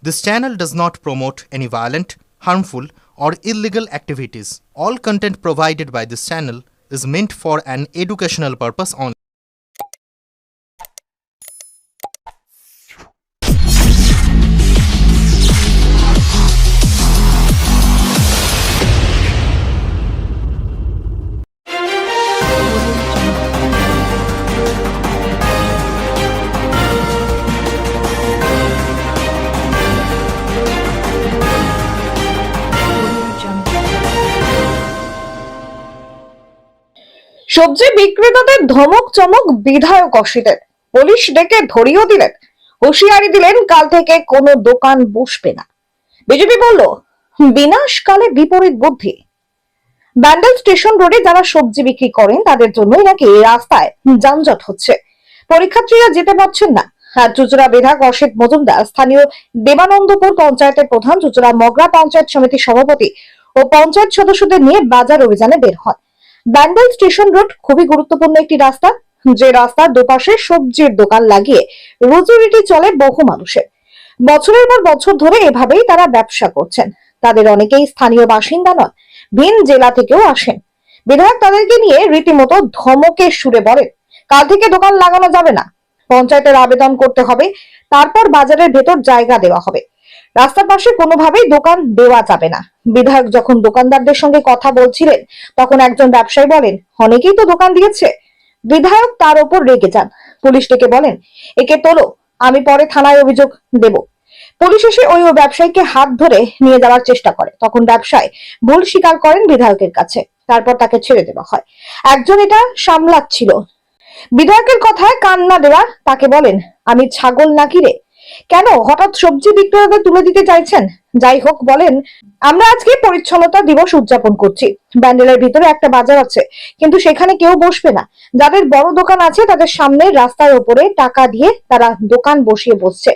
This channel does not promote any violent, harmful, or illegal activities. All content provided by this channel is meant for an educational purpose only. সবজি বিক্রেতাদের ধমক চমক বিধায়ক অসিতের, police ডেকে ধরিয়েও দিলেন, হুঁশিয়ারি দিলেন কাল থেকে কোনো দোকান বসবে না। বিজেপি বলল বিনাশকালে বিপরীত বুদ্ধি। ব্যান্ডেল স্টেশন রোডে যারা সবজি বিক্রি করেন তাদের জন্যই নাকি রাস্তায় যানজট হচ্ছে, পরীক্ষার্থীরা যেতে পারছেন না। চুচুড়া বিধায়ক অসিত মজুমদার স্থানীয় দেবানন্দপুর পঞ্চায়েতের প্রধান, চুচুড়া মগরা পঞ্চায়েত সমিতির সভাপতি ও পঞ্চায়েত সদস্যদের নিয়ে বাজার অভিযানে বের হন। ব্যান্ডেল স্টেশন রোড খুবই গুরুত্বপূর্ণ একটি রাস্তা, যে রাস্তার দুপাশে সবজির দোকান লাগিয়ে রুজি-রুটি চলে বহু মানুষের। বছরের পর বছর ধরে এভাবেই তারা ব্যবসা করছেন। তাদের অনেকেই স্থানীয় বাসিন্দা নন, ভিন জেলা থেকেও আসেন। বিধায়ক তাদেরকে নিয়ে রীতিমতো ধমকের সুরে বলেন, কাল থেকে দোকান লাগানো যাবে না, পঞ্চায়েতের আবেদন করতে হবে, তারপর বাজারের ভেতর জায়গা দেওয়া হবে, রাস্তার পাশে কোনোভাবেই দোকান দেওয়া যাবে না। বিধায়ক যখন দোকানদারদের সঙ্গে কথা বলছিলেন তখন একজন ব্যবসায়ী বলেন, অনেকেই তো দোকান দিয়েছে। বিধায়ক তার উপর রেগে যান, পুলিশ ডেকে বলেন, একে তোলো, আমি পরে থানায় অভিযোগ দেব। পুলিশ এসে ওই ব্যবসায়ীকে হাত ধরে নিয়ে যাওয়ার চেষ্টা করে, তখন ব্যবসায়ী ভুল স্বীকার করেন বিধায়কের কাছে, তারপর তাকে ছেড়ে দেওয়া হয়। একজন এটা সামলাচ্ছিল, বিধায়কের কথায় কান না দেওয়া তাকে বলেন, আমি ছাগল নাকি রে, কেন হঠাৎ সবজি বিক্রেতাদের তুলে দিতে চাইছেন? যাই হোক, বলেন, আমরা আজকে পরিচ্ছন্নতা দিবস উদযাপন করছি, ব্যান্ডেলের ভিতরে একটা বাজার আছে, কিন্তু সেখানে কেউ বসবে না। যাদের বড় দোকান আছে তাদের সামনে রাস্তার উপরে টাকা দিয়ে তারা দোকান বসিয়ে বসছে।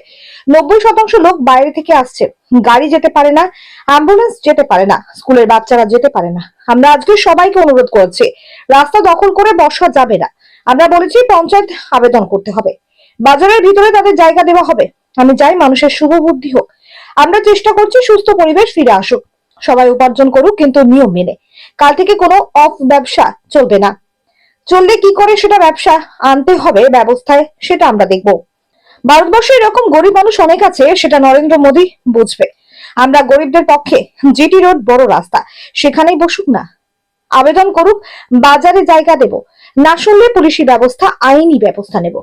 90% লোক বাইরে থেকে আসছে, গাড়ি যেতে পারে না, অ্যাম্বুলেন্স যেতে পারে না, স্কুলের বাচ্চারা যেতে পারে না। আমরা আজকে সবাইকে অনুরোধ করছি, রাস্তা দখল করে বসা যাবে না। আমরা বলেছি পঞ্চায়েত আবেদন করতে হবে, বাজারের ভিতরে তাদের জায়গা দেওয়া হবে। আমি চাই মানুষের শুভ বুদ্ধি হোক। আমরা চেষ্টা করছি সুস্থ পরিবেশ ফিরে আসুক, সবাই উপার্জন করুক, কিন্তু নিয়ম মেনে। কাল থেকে কোনো অফ ব্যবসা চলবে না, চললে কি করে সেটা ব্যবসা আনতে হবে ব্যবস্থায়, সেটা আমরা দেখব। ভারতবর্ষে এরকম গরিব মানুষ অনেক আছে, সেটা নরেন্দ্র মোদী বুঝবে। আমরা গরিবদের পক্ষে, জিটি রোড বড় রাস্তা, সেখানেই বসুক না, আবেদন করুক, বাজারে জায়গা দেব, না শুনলে পুলিশি ব্যবস্থা, আইনি ব্যবস্থা নেব।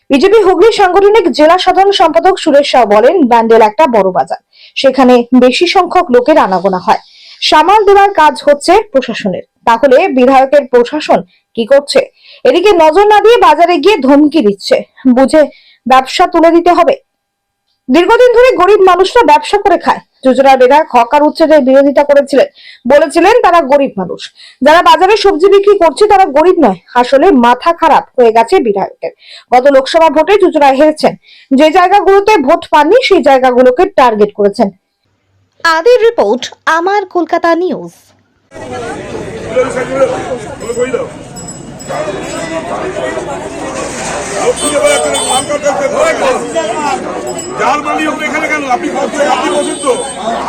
বিজেপি হুগলি সাংগঠনিক জেলা সাধারণ সম্পাদক সুরেশ সাউ বলেন, ব্যান্ডেল একটা বড় বাজার, সেখানে বেশি সংখ্যক লোকের আনাগোনা হয়, সামাল দেওয়ার কাজ হচ্ছে প্রশাসনের। তাহলে বিধায়কের প্রশাসন কি করছে? এদিকে নজর না দিয়ে বাজারে গিয়ে ধমকি দিচ্ছে, বুঝে ব্যবসা তুলে দিতে হবে। দীর্ঘদিন ধরে গরিব মানুষরা ব্যবসা করে খায়। চুচুড়ার বিধায়ক হকার উচ্ছেদের বিরোধিতা করেছিলেন, বলেছিলেন তারা গরিব মানুষ, যারা বাজারে সবজি বিক্রি করছে তারা গরিব নয়। আসলে মাথা খারাপ হয়ে গেছে বিধায়কের। গত লোকসভা ভোটে চুচুড়ায় হেরেছেন, যে জায়গাগুলোতে ভোট পাননি সেই জায়গাগুলোকে টার্গেট করেছেন। আদির রিপোর্ট, আমার কলকাতা নিউজ। জাল মানি হোক এখানে কেন? আপনি বসেন তো,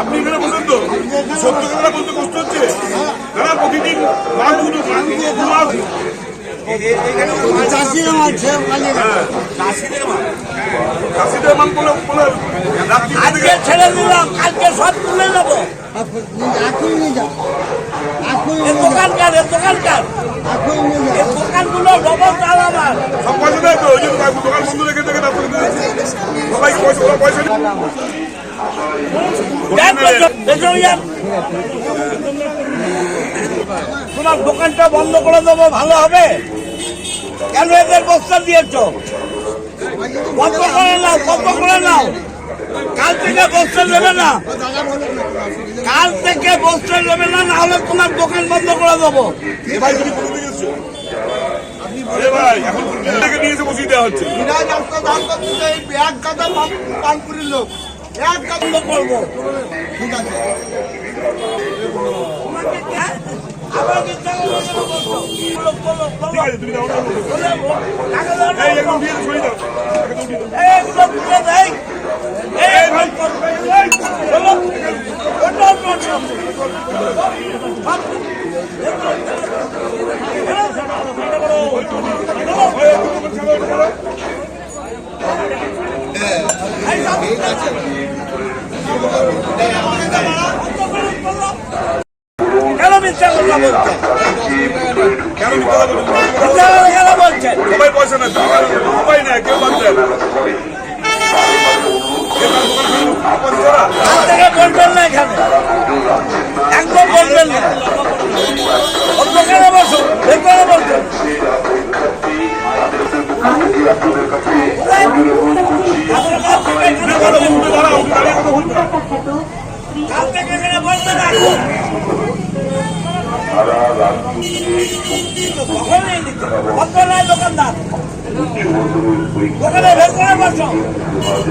আপনি এখানে বসেন তো, সত্য কথা বলতে কষ্ট হচ্ছে। তারা প্রতিদিন চাষিদের মাল বলে আজকে ছেড়ে দিলাম, কালকে সব তুলে নেবো। দোকানকার দোকানগুলো ডবল চাল আমার সব পয়সা দেয় তো, ওই জন্য দোকান বন্ধ রেখে থেকে সবাই পয়সা তোমার দোকানটা বন্ধ করে দেবো, ভালো হবে। কেন এদের বস্তা দিয়েছ? কত করে নাও, কত করে নাও। কাল থেকে বস্তা নেবে না, কাল থেকে বস্তা নেবে না, না হলে তোমার দোকান বন্ধ করে দেবো। ভাই এখন নিয়ে এসে বসিয়ে দেওয়া হচ্ছে। লোক এক বন্ধ করবো, ঠিক আছে। তুমি কেন মিথ্যা কথা বলছেন? কেন মিথ্যা কথা বলছো? কেন বলছেন? সবাই পয়সা নেয়, সবাই নেয়, কেউ বাদ দেয় না। কাল থেকে বলবেন না এখানে, একদম বলবেন না। অন্য কেন বসুন, ভেতরে বসুন। কাল থেকে এখানে বলবেন না। কখনই নিতে বন্ধ নয় দোকানদার, দোকানে ভেতরে বসো।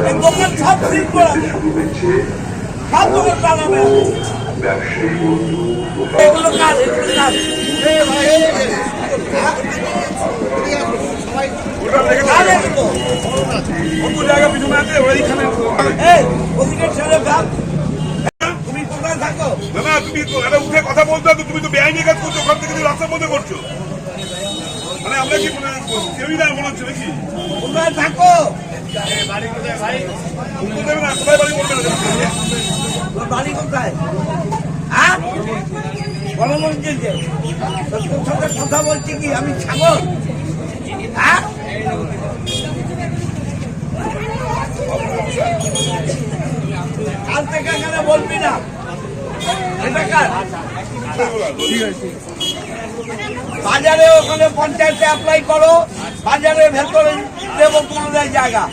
এই দোকান সব ঠিক করে সব দোকান চালাবে। এগুলো কাজ, এগুলো কাজ। কাজ এগুলো। এই, ওদিকে ছেড়ে দাও। তুমি কোথায় থাকো? না না, তুমি উঠে কথা বলতে হবে, তুমি তো বেআইনি কাজ করছো, ওখান থেকে তুমি রাস্তার মধ্যে করছো। মানে আমরা কি কেউই না মনে হচ্ছে নাকি? কোথায় থাকো? উত্তর দেবে না, সবাই বাড়ি করবে না। তোর বাড়ি কোথায়? হ্যাঁ, গণমন্ত্রী যে তোর সাথে কথা বলছি কি আমি ছাগল? হ্যাঁ, কাল থেকে এখানে বলবি না। এটা কার? বাজারে ওখানে পঞ্চায়েতে অ্যাপ্লাই করো, বাজারে ভেতরে দেবো কোনো জায়গা।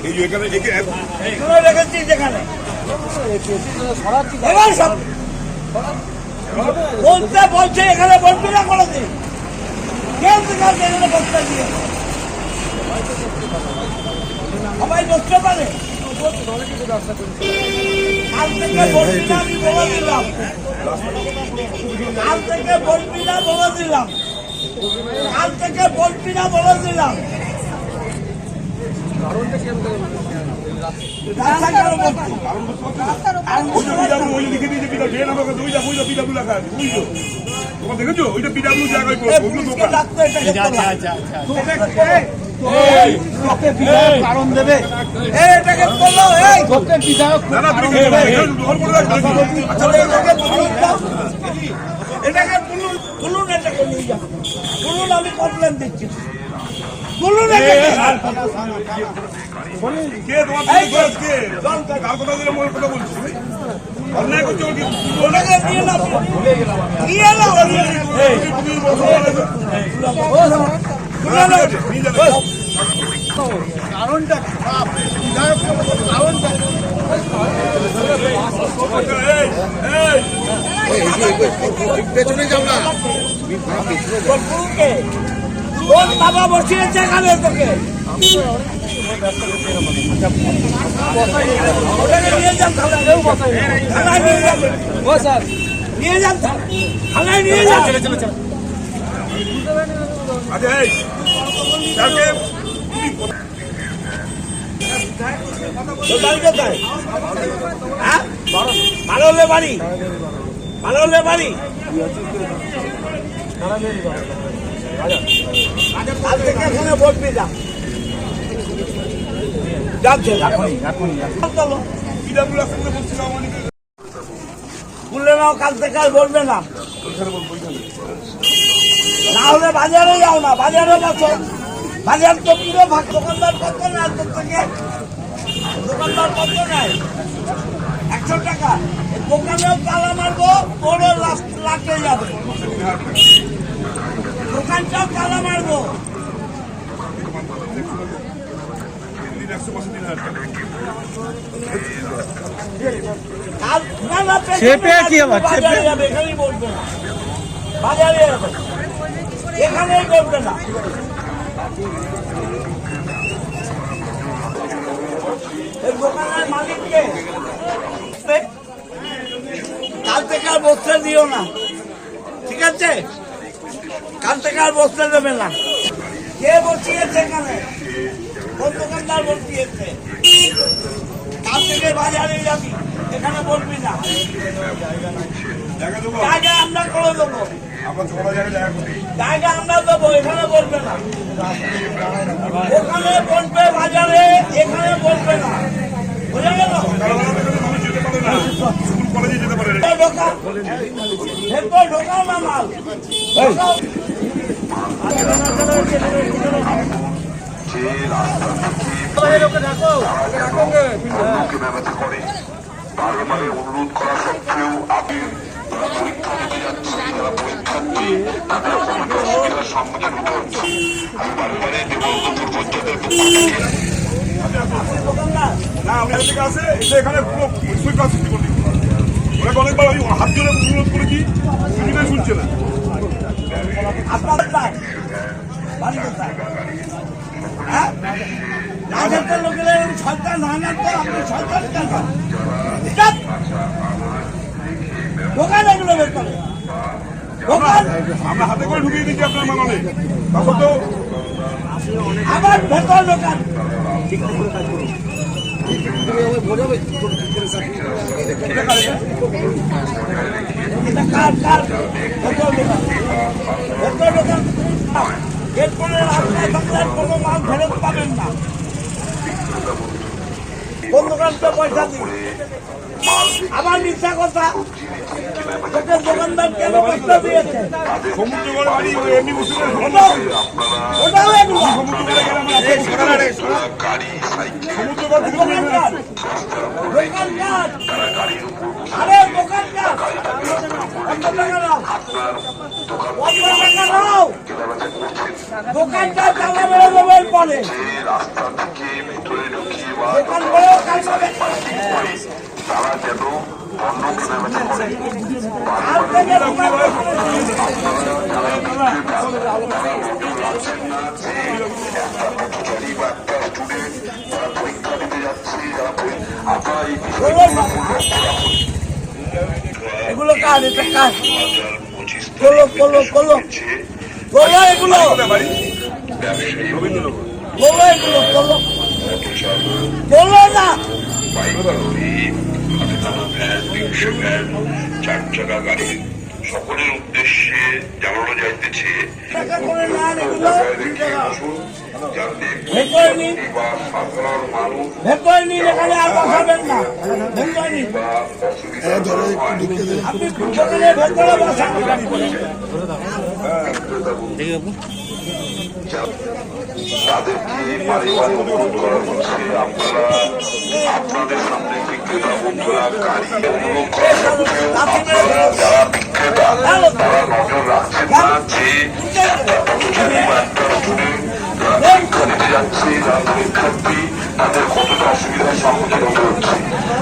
এই যে এখানে এগুলো রেখেছি যেখানে এবার সব বলতে বলছে এখানে বলবি না কোনোদিন। কেউ তো কাউকে এখানে বসতে দিয়ে সবাই বসতে পারে। কাল থেকে বলবি না, আমি বলে দিলাম। কাল থেকে বলবি না, বলে দিলাম। কাল থেকে বলবি না, বলে দিলাম। রাস্তা কেন বলছি? লিখে দিয়েছে বিডাব্লিউ লেখা আছে, বুঝছো? তোমার দেখেছো ওইটা বিডাব্লিউ জায়গায় কারণ দেবে এটাকে বললো এই না না তুমি এটাকে তুলুন, এটাকে নিয়ে যান। তুলুন, আমি কমপ্লেন দিচ্ছি। তুলুন এটাকে। কে তোমার কে কার কথা দিলে মোর কথা বলছিস? অন্যায় করছো কি? ওটাকে নিয়ে নাও, নিয়ে নাও। তুলে নাও। কারণটা কারণটা পেছনে যাও না। ওর বাবা বসিয়েছে এখানে তোকে। ওটাকে নিয়ে যান থানায়। থানায় নিয়ে যান। নিয়ে যান থানায়, নিয়ে যান। আচ্ছা এই কালকে তোর বাড়ি কোথায়? হ্যাঁ, মাললে বাড়ি, মাললে বাড়ি। কাল থেকে এখানে বলবি না। যাচ্ছে চলো বিডাব্লিউ আসলে বলছিলাম অনেকে খুলে নাও, কাল থেকে আর বলবে না। না হলে বাজারে যাও না, বাজারে বসো। বাজার তো পুরো ভাগ। দোকানদার কত নেয় তোর থেকে? দোকানদার কত নেয়? 100 টাকা। দোকানেও তালা মারবো, ওরও লাটে যাবে। দোকানটাও তালা মারবো। বাজারে যাবে, এখানেই বলবে না। বাজারে যাবে, এখানেই বলবে না। এই দোকানের মালিককে কাল থেকে আর বসতে দিও না, ঠিক আছে? কাল থেকে আর বসতে দেবে না। কে বসিয়েছে এখানে? কোন দোকানদার বসিয়েছে? কাল থেকে বাজারে যাবি, এখানে বলবি না, জায়গা দেবো জায়গা আমরা করে দেবো, আপনার ছোট জায়গায় জায়গা করি জায়গা আমরা দেবো, এখানে বলবে না, ওখানে বলবে বাজারে, এখানে বলবে না, বুঝে গেল? মানুষ যেতে পারে না, স্কুল কলেজে যেতে পারে না। ঢোকা, ভেতর ঢোকাও না মাল, ঢোকাও। বারে অনুরোধ করা সত্ত্বেও আমি পরীক্ষা দিতে যাচ্ছি, যারা পরীক্ষার্থী তাদের অনেক অসুবিধার সম্মুখীন হতে হচ্ছে। আমি বারে দেবন্দপুর পঞ্চায়েতের পক্ষ থেকে না আমরা থেকে আসে এসে এখানে পুরো সুইপার সৃষ্টি করে দিচ্ছি। ওনাকে অনেকবার আমি হাত ধরে অনুরোধ করেছি, কিছুটাই শুনছে না। আপনাদের না, বাড়ি কোথায়? হ্যাঁ? রাজেন্দ্রের লোকেরা এরকম সরকার না আনার পর আপনি সরকার কেন? চাপ! দোকান এগুলো বের করে। দোকান আমরা হাতে করে ঢুকিয়ে দিচ্ছি আপনার মাননে, তখন তো আবার ভেতর দোকান। এটা কার ভেতর দোকান? ভেতর দোকান। এরপরে আপনার বাংলার কোনো মাল ফেরত পাবেন না। কোন দোকানটা পয়সা দিন? আবার মিথ্যা কথা। তোকে দোকানদার কেন পয়সা দিয়েছে? সমুদ্র করে বাড়ি এমনি বসে ওটাও এগুলো। সমুদ্র করে গেলে আমরা গাড়ি সাইকেল সমুদ্র করে দোকানদার। দোকানদার। আরে দোকানদার। কত টাকা নাও? কত টাকা নাও? দোকানদার টাকা বেড়ে দেবে পরে। রাস্তা থেকে ভেতরে ঢুকিয়ে বা দোকান বড় কাজ হবে। তারা যেন অন্য কেনাবেচা করে। আর থেকে দোকান যারা পরীক্ষা দিতে যাচ্ছে, যারা আপনারা এই এগুলো কাজ, এটা কাজ। 2025 খোলো, খোলো, খোলো। খোলো এগুলো। বাড়ি ব্যবসায়ী খোলো এগুলো, খোলো। খোলো না। বাইক লরি, হাতে টানা ভ্যান, রিক্সা ভ্যান, 4 চাকা গাড়ি সকলের উদ্দেশ্যে জানানো যাইতেছে টাকা করে নেন এগুলো। রেখে বসুন, যাতে ভেতরে নিন, বা সাধারণ মানুষ ভেতরে নিন, এখানে আর বসাবেন না। ভেতরে নিন। বা অসুবিধার হয় আপনি দোকানের ভেতরে বসান। তাদেরকে বাড়িবার অনুরোধ করা হচ্ছে, আপনারা আপনাদের সামনে বিক্রেতা বন্ধুরা গাড়ি অনুরোধ করা সত্ত্বেও আপনারা যারা বিক্রেতা তারা নজর রাখছেন না যে একটা পথচারী বা একটা স্টুডেন্ট যারা পরীক্ষা দিতে যাচ্ছে, যারা পরীক্ষার্থী তাদের কতটা অসুবিধার সম্মুখীন হতে হচ্ছে।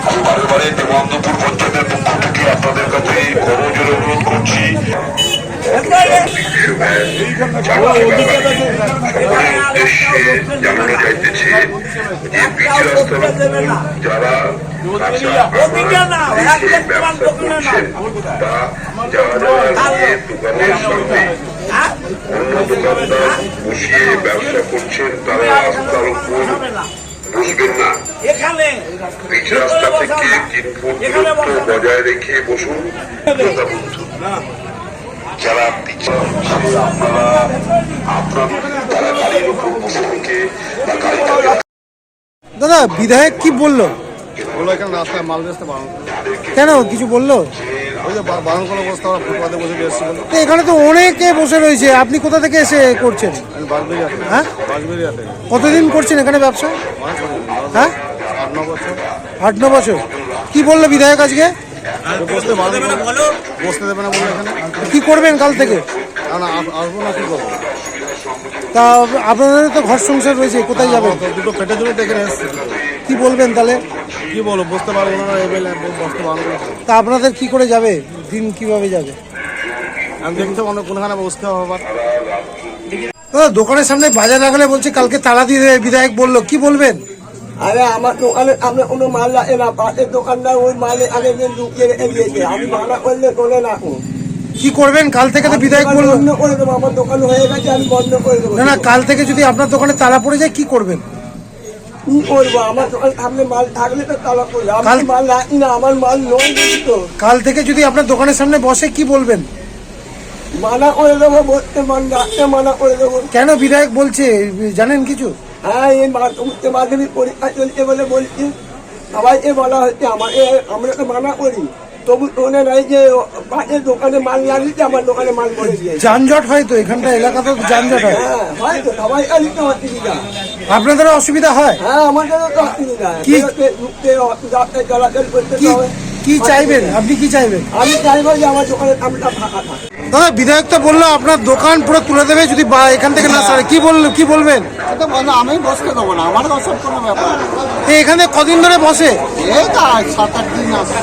আমি বারে দেবন্দপুর পঞ্চায়েতের পক্ষ থেকে আপনাদের কাছে করজোরে অনুরোধ করছি, ভেতরে সকলের উদ্দেশ্যে জানানো যাইতেছে যে পিচ রাস্তার যারা ওদিকে না, একদম তোমার দোকানে না। বা যারা দোকানের সামনে হ্যাঁ? অন্য দোকানদার বসিয়ে ব্যবসা করছেন তারা রাস্তার উপর বসবেন না। এখানে পিচ রাস্তা থেকে 3 ফুট দূরত্ব বজায় রেখে বসুন। যারা পিছিয়ে হচ্ছে আপনারা আপনাদের তারা গাড়ির উপর বসে থেকে বা গাড়িটাকে দাদা বিধায়ক কি বললো? বললো এখানে রাস্তায় মাল বেচতে বারণ করো। কেন কিছু বললো? ওই যে বারণ করার অবস্থা ওরা ফুটপাতে বসে বেসছি বলে। তো এখানে তো অনেকে বসে রয়েছে, আপনি কোথা থেকে এসে করছেন? আমি বাঁশবেরিয়াতে হ্যাঁ? বাঁশবেরিয়াতে কতদিন করছেন এখানে ব্যবসা? অনেক করি। হ্যাঁ, 8-9 বছর 8-9 বছর। কি বললো বিধায়ক আজকে? বসতে বারণ করো, বসতে দেবে না বললো এখানে। কি করবেন কাল থেকে? না আসবো না, কি করবো? তা আপনাদের তো ঘর সংসার রয়েছে, কোথায় যাবেন? তো দুটো পেটে জন্য এখানে এসছি। কি বলবেন তাহলে? কি বলবো, বসতে পারবো না, এবেলে বসতে বারণ করেছে। তা আপনাদের কি করে যাবে দিন, কিভাবে যাবে? আমি দেখতে অনেক কোনখানে বসতে হবে আবার। দাদা দোকানের সামনে বাজার লাগালে বলছে কালকে তালা দিয়ে দেবে, বিধায়ক বললো, কি বলবেন? আরে আমার দোকানে আপনি কোনো মাল লাগে না, পাশের দোকানদার ওই মালে আগে দিন ঢুকিয়ে দিয়েছে, আমি মানা করলে তোলে না। কি করবেন কাল থেকে? তো বিধায়ক বললো বন্ধ করে দেবো, আমার দোকান হয়ে গেছে, আমি বন্ধ করে দেবো। না না, কাল থেকে যদি আপনার দোকানে তালা পড়ে যায় কি করবেন? কি করবো, আমার দোকানের সামনে মাল থাকলে তো তালা করবে, আমি কাল- মাল রাখি না, আমার মাল নয় তো কাল থেকে যদি আপনার দোকানের সামনে বসে কি বলবেন? মানা করে দেবো, বসতে মান রাখতে মানা করে দেবো। কেন বিধায়ক বলছে জানেন কিছু? হ্যাঁ, এই উচ্চ মাধ্যমিক পরীক্ষা চলছে বলে বলছি, সবাইকে বলা হচ্ছে, আমরা তো মানা করি, তবু মনে নাই যে পাশের দোকানে মাল লাগিয়েছে, আমার দোকানে মাল করে দিয়েছে। যানজট হয় তো, এখানটা এলাকাতে তো যানজট হয়, হ্যাঁ, হয়তো সবাই কাজই তো অসুবিধা। আপনাদেরও অসুবিধা হয়? হ্যাঁ, আমাদেরও তো অসুবিধা, কি- বেরোতে, ঢুকতে, রাস্তায় চলাচল করতে কি হবে। কি চাইবেন আপনি, কি চাইবেন? আমি চাইবো যে আমার দোকানের সামনেটা ফাঁকা থাকে। দাদা বিধায়ক তো বললো আপনার দোকান পুরো তুলে দেবে যদি এখান থেকে না সারে, কি বলবেন? এটা বন্ধ, আমি বসতে দেবো না, আমার ওসব কোনো ব্যাপার না। এখানে কদিন ধরে বসে? এই তো 7-8 দিন আসছে।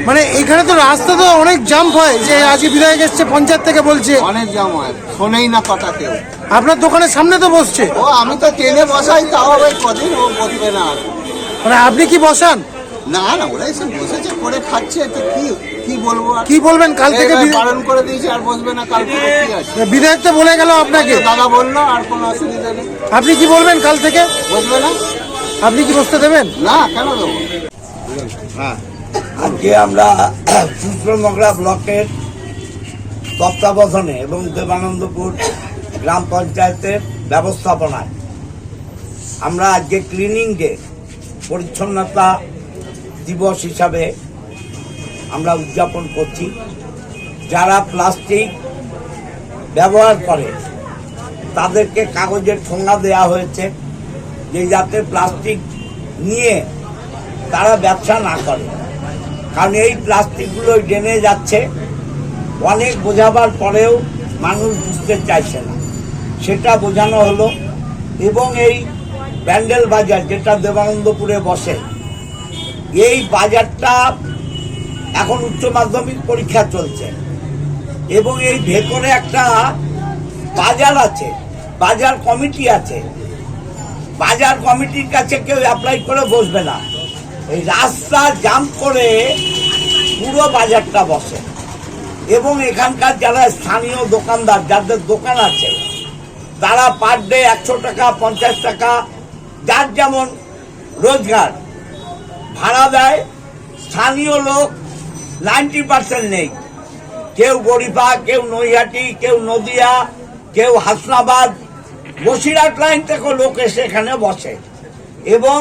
মানে এখানে তো রাস্তা তো অনেক জাম্প হয়, যে আজকে বিধায়ক এসছে পঞ্চায়েত থেকে বলছে, অনেক জাম হয়, শোনেই না কথা কেউ। আপনার দোকানের সামনে তো বসছে, ও আমি তো ট্রেনে বসাই, তাও ওই কদিন ও বসবে না আর। মানে আপনি কি বসান? না না, ওরা এসে বসেছে, করে খাচ্ছে, তো কি বলবো আর? কি বলবেন কাল থেকে? এবার বারণ করে দিয়েছে, আর বসবে না, কাল থেকে কি আছে? বিধায়ক তো বলে গেল আপনাকে, দাদা বললো, আর কোনো অসুবিধা নেই, আপনি কি বলবেন কাল থেকে? বসবে না। আপনি কি বসতে দেবেন? না, কেন দেবো? আজকে আমরা সূত্রনগরা ব্লকের তত্ত্বাবধানে এবং দেবানন্দপুর গ্রাম পঞ্চায়েতের ব্যবস্থাপনায় আমরা আজকে ক্লিনিং ডে, পরিচ্ছন্নতা দিবস হিসাবে আমরা উদযাপন করছি। যারা প্লাস্টিক ব্যবহার করে তাদেরকে কাগজের ঠোঙা দেওয়া হয়েছে, যে যাতে প্লাস্টিক নিয়ে তারা ব্যবসা না করে, কারণ এই প্লাস্টিকগুলো ড্রেনে যাচ্ছে, অনেক বোঝাবার পরেও মানুষ বুঝতে চাইছে না, সেটা বোঝানো হলো। এবং এই প্যান্ডেল বাজার যেটা দেবানন্দপুরে বসে, এই বাজারটা এখন উচ্চ মাধ্যমিক পরীক্ষা চলছে এবং এই ভেতরে একটা বাজার আছে, বাজার কমিটি আছে, বাজার কমিটির কাছে কেউ অ্যাপ্লাই করে বসবে না, এই রাস্তা জাম করে পুরো বাজারটা বসে। এবং এখানকার যারা স্থানীয় দোকানদার, যাদের দোকান আছে, তারা পার ডে 100 টাকা 50 টাকা যার যেমন রোজগার ভাড়া দেয়। স্থানীয় লোক 90% নেই, কেউ গরিবা, কেউ নৈহাটি, কেউ নদিয়া, কেউ হাসনাবাদ, বসিরহাট লাইন থেকে লোক এসে এখানে বসে। এবং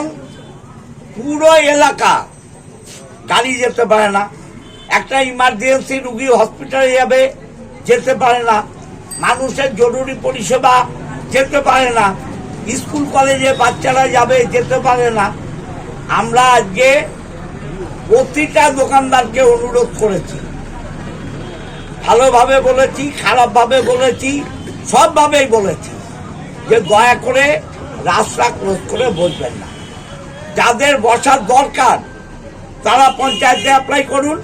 পুরো এলাকা গাড়ি যেতে পারে না, একটা ইমার্জেন্সি রুগী হসপিটালে যাবে, যেতে পারে না, মানুষের জরুরি পরিষেবা যেতে পারে না, স্কুল কলেজে বাচ্চারা যাবে, যেতে পারে না। আমরা আজকে প্রতিটা দোকানদারকে অনুরোধ করেছি, ভালোভাবে বলেছি, খারাপভাবে বলেছি, সবভাবেই বলেছি যে দয়া করে রাস্তা ক্লোজ করে বসবেন না। যাদের বসার দরকার তারা পঞ্চায়েতে অ্যাপ্লাই করুন,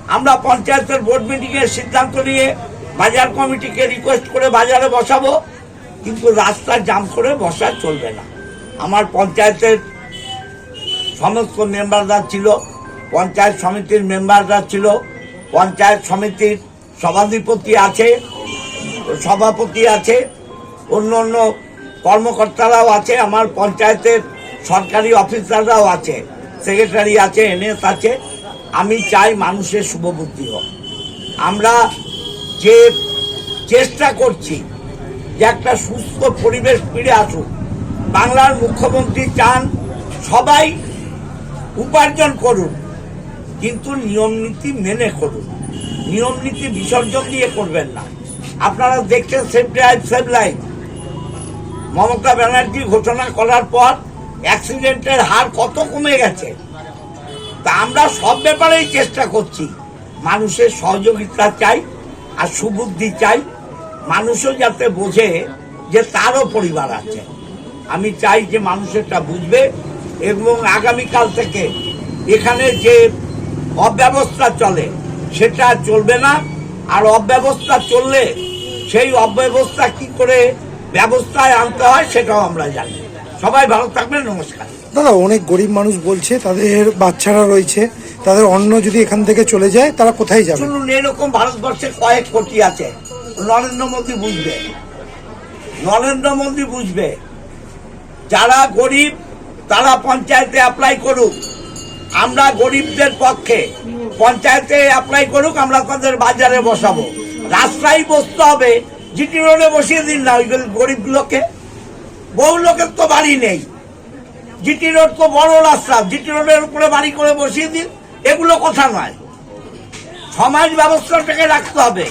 আমরা পঞ্চায়েতের বোর্ড মিটিংয়ের সিদ্ধান্ত নিয়ে বাজার কমিটিকে রিকোয়েস্ট করে বাজারে বসাবো, কিন্তু রাস্তা জাম করে বসা চলবে না। আমার পঞ্চায়েতের সমস্ত মেম্বাররা ছিল, পঞ্চায়েত সমিতির মেম্বাররা ছিল, পঞ্চায়েত সমিতির সভাধিপতি আছে, সভাপতি আছে, অন্য অন্য কর্মকর্তারাও আছে, আমার পঞ্চায়েতের সরকারি অফিসাররাও আছে, সেক্রেটারি আছে, এনএস আছে। আমি চাই মানুষের শুভবুদ্ধি হোক। আমরা যে চেষ্টা করছি যে একটা সুস্থ পরিবেশ ফিরে আসুক, বাংলার মুখ্যমন্ত্রী চান সবাই উপার্জন করুন, কিন্তু নিয়ম নীতি মেনে করুন, নিয়ম নীতি বিসর্জন দিয়ে করবেন না। আপনারা দেখছেন safe drive save life, Mamata Banerjee ঘোষণা করার পর অ্যাক্সিডেন্টের হার কত কমে গেছে। তা আমরা সব ব্যাপারেই চেষ্টা করছি, মানুষের সহযোগিতা চাই আর সুবুদ্ধি চাই, মানুষও যাতে বোঝে যে তারও পরিবার আছে। আমি চাই যে মানুষেরটা বুঝবে এবং আগামীকাল থেকে এখানে যে অব্যবস্থা চলে সেটা চলবে না। আর অব্যবস্থা চললে সেই অব্যবস্থা কি করে ব্যবস্থায় আনতে হয় সেটাও আমরা জানি। সবাই ভালো থাকবেন, নমস্কার। দাদা অনেক গরিব মানুষ বলছে তাদের বাচ্চারা রয়েছে, তাদের অন্ন যদি এখান থেকে চলে যায় তারা কোথায় যাবে? শুনুন, এরকম ভারতবর্ষে কয়েক কোটি আছে, নরেন্দ্র মোদী বুঝবে, নরেন্দ্র মোদী বুঝবে। যারা গরিব তারা পঞ্চায়েতে অ্যাপ্লাই করুক, আমরা গরিবদের পক্ষে। পঞ্চায়েতে অ্যাপ্লাই করুক, আমরা তাদের বাজারে বসাবো। রাস্তায় বসতে হবে, জিটি রোডে বসিয়ে দিন না ওই গরিবগুলোকে। বহু লোকের তো বাড়ি নেই, জিটি রোড তো বড় রাস্তা, জিটি রোডের উপরে বাড়ি করে বসিয়ে দিন। এগুলো কথা নয়, সমাজ ব্যবস্থাটাকে রাখতে হবে।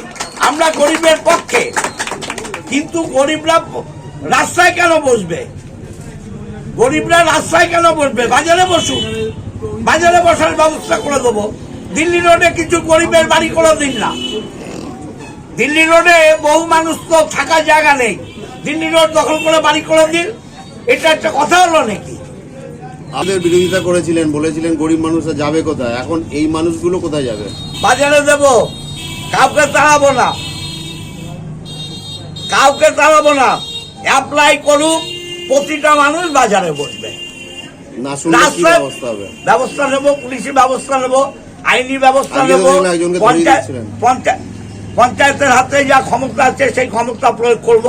আমরা গরিবের পক্ষে, কিন্তু গরিবরা রাস্তায় কেন বসবে? গরিবরা রাস্তায় কেন বসবে? বাজারে বসুক, বাজারে বসার ব্যবস্থা করে দেবো। দিল্লি রোডে কিছু গরিবের বাড়ি করে দিন না। দিল্লি রোডে বহু মানুষ তো থাকার জায়গা নেই, দিল্লি রোড দখল করে বাড়ি করে দিন। এটা একটা কথা হলো নাকি? আমাদের বিরোধিতা করেছিলেন, বলেছিলেন গরিব মানুষরা যাবে কোথায়, এখন এই মানুষগুলো কোথায় যাবে? বাজারে দেব, কাউকে তাড়াবো না, কাউকে তাড়াবো না। অ্যাপ্লাই করুক, প্রতিটা মানুষ বাজারে বসবে। না শুনলে কি রাস্তায় অবস্থা হবে? ব্যবস্থা নেব, পুলিশি ব্যবস্থা নেব, আইনি ব্যবস্থা আগে নেব। তো দেখলাম একজনকে ধরিয়ে দিচ্ছিলেন। পঞ্চায়েতের হাতে যা ক্ষমতা আছে সেই ক্ষমতা প্রয়োগ করব।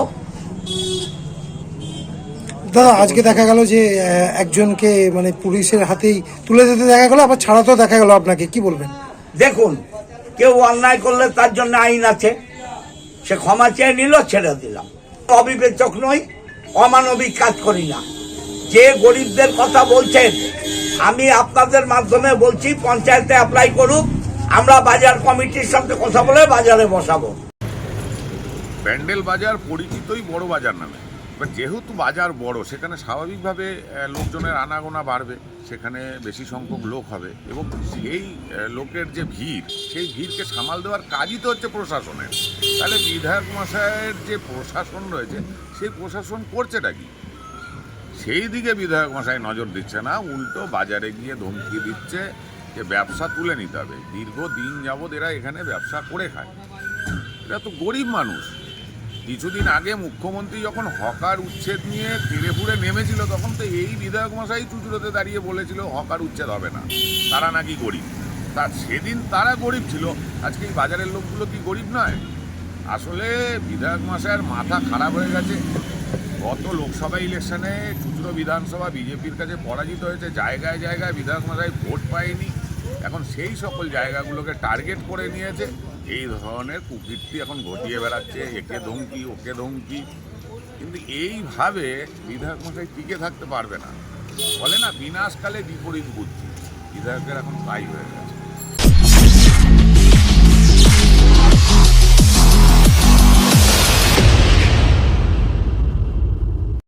দাদা, আজকে দেখা গেল যে একজনকে মানে পুলিশের হাতেই তুলে দিতে দেখা গেল, আবার ছাড়াতেও দেখা গেল, আপনাকে কি বলবেন? দেখুন, কেউ অন্যায় করলে তার জন্য আইন আছে, সে ক্ষমা চেয়ে নিল, ছেড়ে দিলাম। অবিবেচক নই, অমানবিক কাজ করি না। যে গরিবদের কথা বলছেন, আমি আপনাদের মাধ্যমে বলছি পঞ্চায়েতে অ্যাপ্লাই করুক, আমরা বাজার কমিটির সাথে কথা বলে বাজারে বসাবো। প্যান্ডেল বাজার পরিচিতই বড় বাজার নামে, এবার যেহেতু বাজার বড়, সেখানে স্বাভাবিকভাবে লোকজনের আনাগোনা বাড়বে, সেখানে বেশি সংখ্যক লোক হবে, এবং সেই লোকের যে ভিড়, সেই ভিড়কে সামাল দেওয়ার কাজই তো হচ্ছে প্রশাসনের। তাহলে বিধায়ক মশাইয়ের যে প্রশাসন রয়েছে, সেই প্রশাসন করছেটা কি? সেই দিকে বিধায়ক মশাই নজর দিচ্ছে না, উল্টো বাজারে গিয়ে ধমকি দিচ্ছে যে ব্যবসা তুলে নিতে হবে। দীর্ঘদিন যাবৎ এরা এখানে ব্যবসা করে খায়, এরা তো গরিব মানুষ। কিছুদিন আগে মুখ্যমন্ত্রী যখন হকার উচ্ছেদ নিয়ে তেড়েফুড়ে নেমেছিল, তখন তো এই বিধায়ক মশাই চুচুড়োতে দাঁড়িয়ে বলেছিল হকার উচ্ছেদ হবে না, তারা নাকি গরিব। তা সেদিন তারা গরিব ছিল, আজকে এই বাজারের লোকগুলো কি গরিব নয়? আসলে বিধায়ক মশাইয়ের মাথা খারাপ হয়ে গেছে। গত লোকসভা ইলেকশনে চুচুড়ো বিধানসভা বিজেপির কাছে পরাজিত হয়েছে, জায়গায় জায়গায় বিধায়ক মশাই ভোট পায়নি। এখন সেই সকল জায়গাগুলোকে টার্গেট করে নিয়েছে, এই ধরনের কুকীর্তি এখন ঘটিয়ে বেড়াচ্ছে, একে ধমকি ওকে ধমকি। কিন্তু এইভাবে বিধায়ক মশাই টিকে থাকতে পারবে না। বলে না, বিনাশকালে বিপরীত বুদ্ধি, বিধায়কের এখন তাই হয়ে গেছে।